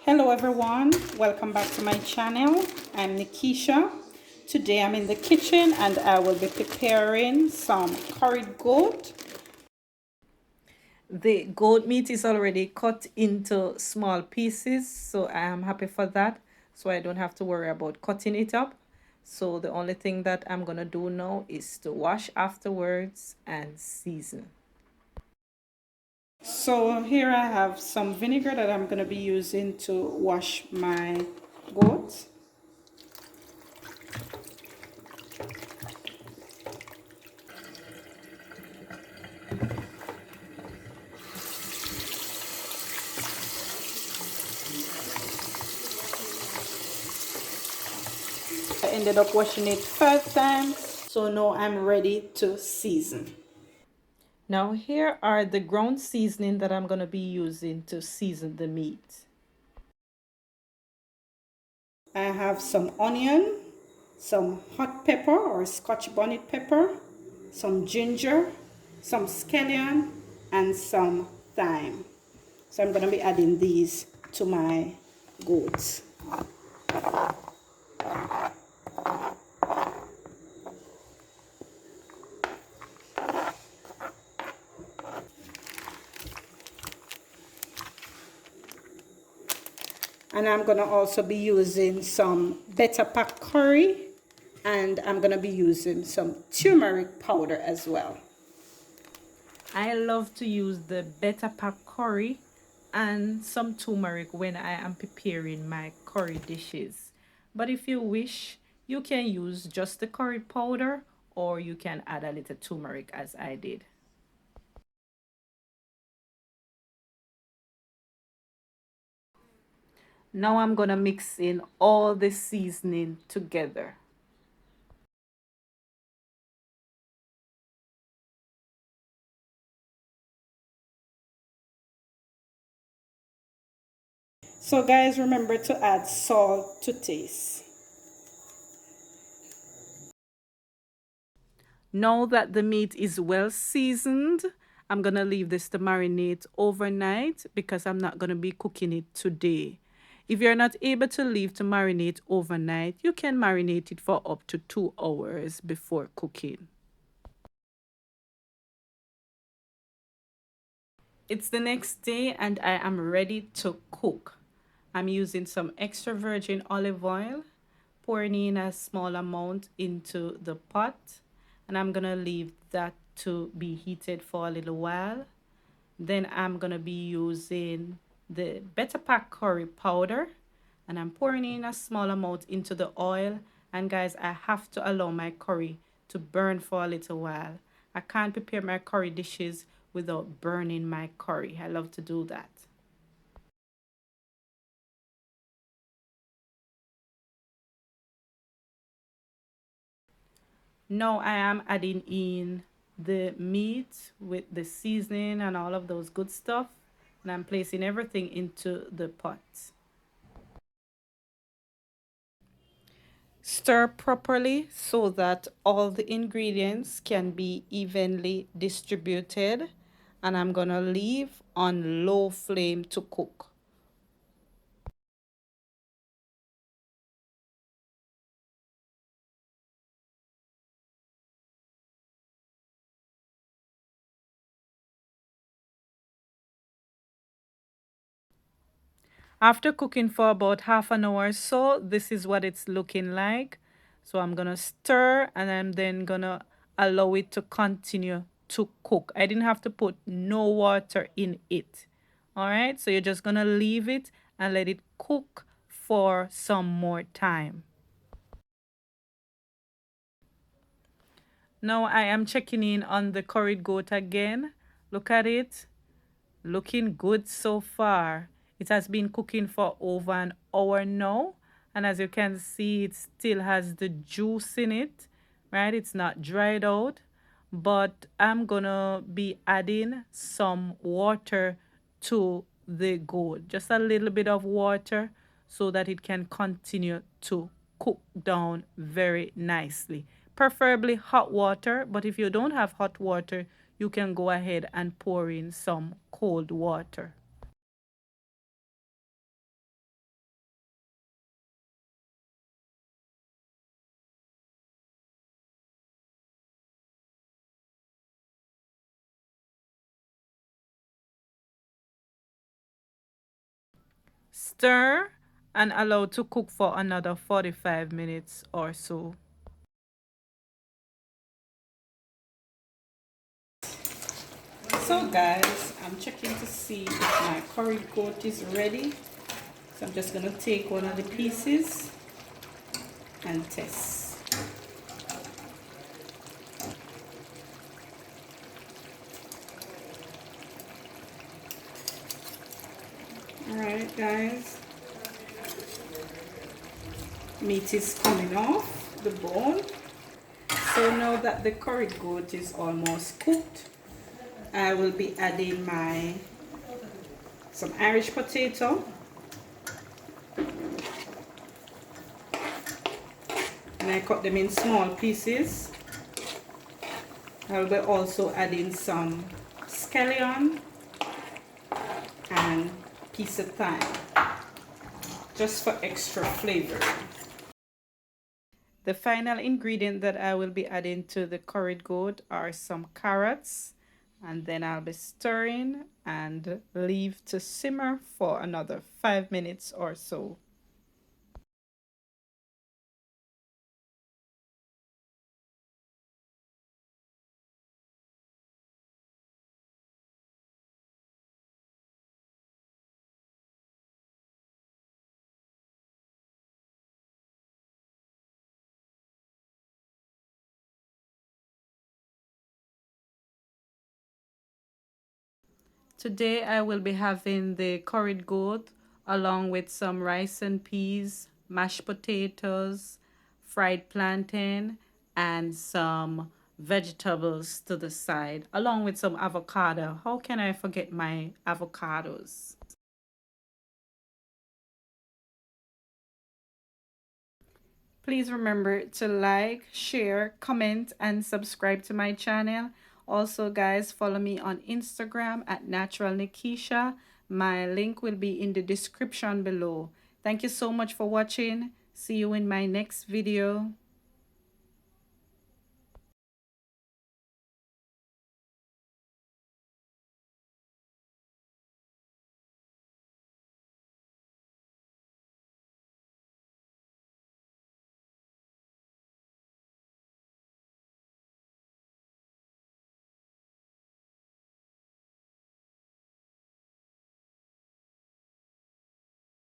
Hello everyone, welcome back to my channel. I'm Nekeesha. Today I'm in the kitchen and I will be preparing some curry goat. The goat meat is already cut into small pieces, so I am happy for that, so I don't have to worry about cutting it up. So the only thing that I'm gonna do now is to wash afterwards and season. So here I have some vinegar that I'm going to be using to wash my goat. I ended up washing it 5 times, so now I'm ready to season. Now here are the ground seasoning that I'm going to be using to season the meat. I have some onion, some hot pepper or scotch bonnet pepper, some ginger, some scallion, and some thyme. So I'm going to be adding these to my goats. And I'm going to also be using some betapac curry, and I'm going to be using some turmeric powder as well. I love to use the betapac curry and some turmeric when I am preparing my curry dishes. But if you wish, you can use just the curry powder, or you can add a little turmeric as I did. Now I'm gonna mix in all the seasoning together. So guys, remember to add salt to taste. Now that the meat is well seasoned, I'm gonna leave this to marinate overnight because I'm not gonna be cooking it today. If you're not able to leave to marinate overnight, you can marinate it for up to 2 hours before cooking. It's the next day and I am ready to cook. I'm using some extra virgin olive oil, pouring in a small amount into the pot, and I'm gonna leave that to be heated for a little while. Then I'm gonna be using the betapac curry powder, and I'm pouring in a small amount into the oil. And guys, I have to allow my curry to burn for a little while. I can't prepare my curry dishes without burning my curry. I love to do that. Now I am adding in the meat with the seasoning and all of those good stuff, and I'm placing everything into the pot. Stir properly so that all the ingredients can be evenly distributed, and I'm gonna leave on low flame to cook. After cooking for about half an hour or so, this is what it's looking like. So I'm gonna stir and I'm then gonna allow it to continue to cook. I didn't have to put no water in it. All right, so you're just gonna leave it and let it cook for some more time. Now I am checking in on the curried goat again. Look at it. Looking good so far. It has been cooking for over an hour now, and as you can see, it still has the juice in it, right? It's not dried out, but I'm gonna be adding some water to the goat, just a little bit of water so that it can continue to cook down very nicely. Preferably hot water, but if you don't have hot water, you can go ahead and pour in some cold water. Stir and allow to cook for another 45 minutes or so. So guys, I'm checking to see if my curry goat is ready. So I'm just going to take one of the pieces and test. Alright guys, meat is coming off the bone. So now that the curry goat is almost cooked, I will be adding some Irish potato, and I cut them in small pieces. I will be also adding some scallion and piece of thyme, just for extra flavor. The final ingredient that I will be adding to the curried goat are some carrots, and then I'll be stirring and leave to simmer for another 5 minutes or so. Today I will be having the curried goat along with some rice and peas, mashed potatoes, fried plantain, and some vegetables to the side, along with some avocado. How can I forget my avocados? Please remember to like, share, comment, and subscribe to my channel. Also, guys, follow me on Instagram at naturalnekeesha. My link will be in the description below. Thank you so much for watching. See you in my next video.